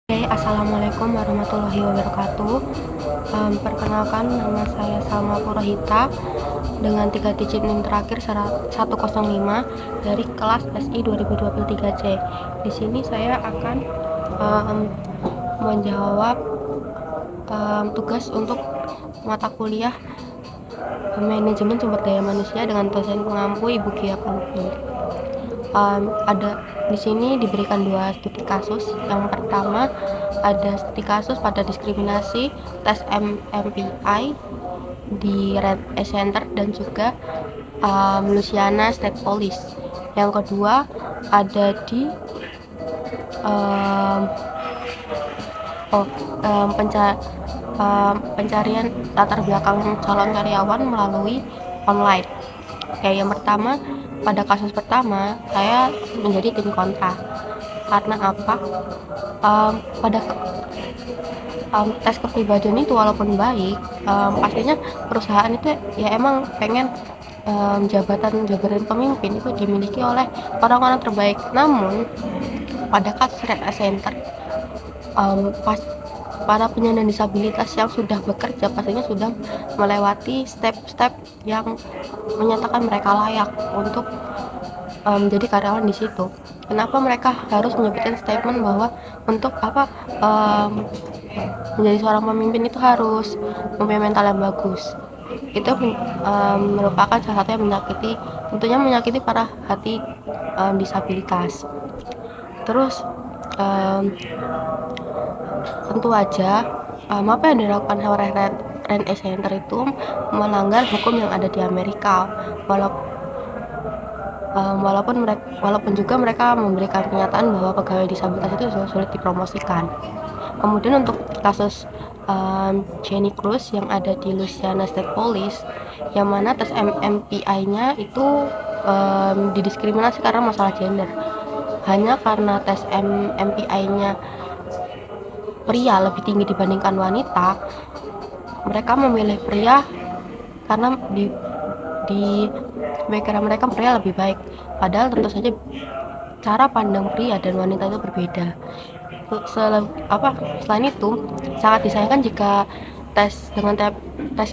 Assalamualaikum warahmatullahi wabarakatuh. Perkenalkan, nama saya Salma Purahita dengan 3 digit NIM terakhir 105 dari kelas SI 2023C. Di sini saya akan menjawab tugas untuk mata kuliah manajemen sumber daya manusia dengan dosen pengampu Ibu Gia Palupi. Ada di sini diberikan 2 studi kasus. Yang pertama ada studi kasus pada diskriminasi tes MMPI di Red Center dan juga Louisiana State Police. Yang kedua ada di pencarian latar belakang calon karyawan melalui online. Yang pertama, pada kasus pertama saya menjadi tim kontra. Karena apa? Pada tes kepribadian itu walaupun baik, pastinya perusahaan itu ya emang pengen jabatan pemimpin itu dimiliki oleh orang-orang terbaik. Namun pada kasus Red Center, para penyandang disabilitas yang sudah bekerja pastinya sudah melewati step-step yang menyatakan mereka layak untuk menjadi karyawan di situ. Kenapa mereka harus menyebutkan statement bahwa untuk menjadi seorang pemimpin itu harus mempunyai mental yang bagus? Itu merupakan salah satu yang tentunya menyakiti para hati disabilitas. Terus tentu aja apa yang dilakukan oleh Red Center itu melanggar hukum yang ada di Amerika. Walaupun juga mereka memberikan pernyataan bahwa pegawai disabilitas itu sulit dipromosikan. Kemudian untuk kasus Jenny Cruz yang ada di Louisiana State Police, yang mana tes MMPI-nya itu didiskriminasi karena masalah gender. Hanya karena tes MMPI-nya pria lebih tinggi dibandingkan wanita, mereka memilih pria karena di background mereka pria lebih baik. Padahal tentu saja cara pandang pria dan wanita itu berbeda. Selain itu, sangat disayangkan jika tes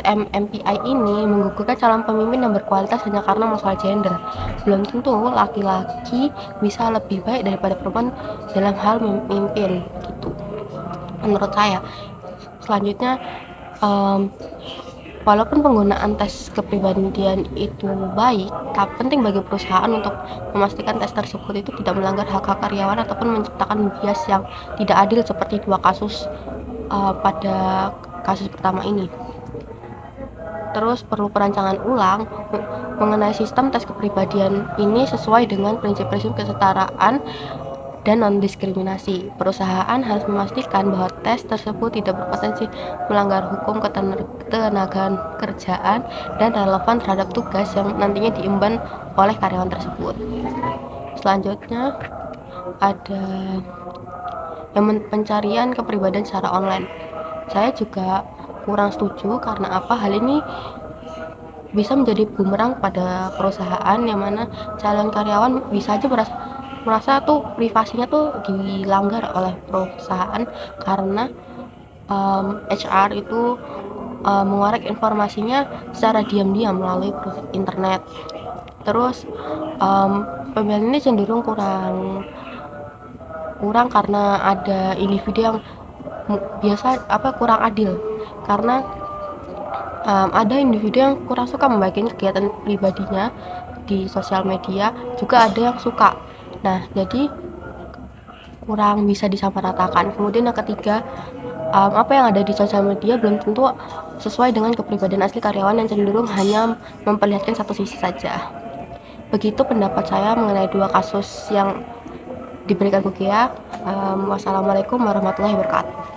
MMPI ini menggugurkan calon pemimpin yang berkualitas hanya karena masalah gender. Belum tentu laki-laki bisa lebih baik daripada perempuan dalam hal memimpin gitu, menurut saya. Selanjutnya, walaupun penggunaan tes kepribadian itu baik, tapi penting bagi perusahaan untuk memastikan tes tersebut itu tidak melanggar hak-hak karyawan ataupun menciptakan bias yang tidak adil seperti 2 kasus pada kasus pertama ini. Terus perlu perancangan ulang mengenai sistem tes kepribadian ini sesuai dengan prinsip-prinsip kesetaraan dan non-diskriminasi. Perusahaan harus memastikan bahwa tes tersebut tidak berpotensi melanggar hukum ketenagaan kerjaan dan relevan terhadap tugas yang nantinya diemban oleh karyawan tersebut. Selanjutnya ada yang pencarian kepribadian secara online. Saya juga kurang setuju karena hal ini bisa menjadi bumerang pada perusahaan, yang mana calon karyawan bisa aja merasa tuh privasinya tuh dilanggar oleh perusahaan karena HR itu mengorek informasinya secara diam-diam melalui internet. Terus pemilihan ini cenderung kurang karena ada individu yang kurang adil, karena ada individu yang kurang suka membagikan kegiatan pribadinya di sosial media, juga ada yang suka. Nah, jadi kurang bisa disamaratakan. Kemudian yang ketiga, apa yang ada di sosial media belum tentu sesuai dengan kepribadian asli karyawan yang cenderung hanya memperlihatkan satu sisi saja. Begitu pendapat saya mengenai 2 kasus yang diberikan Bu Gia. Wassalamualaikum warahmatullahi wabarakatuh.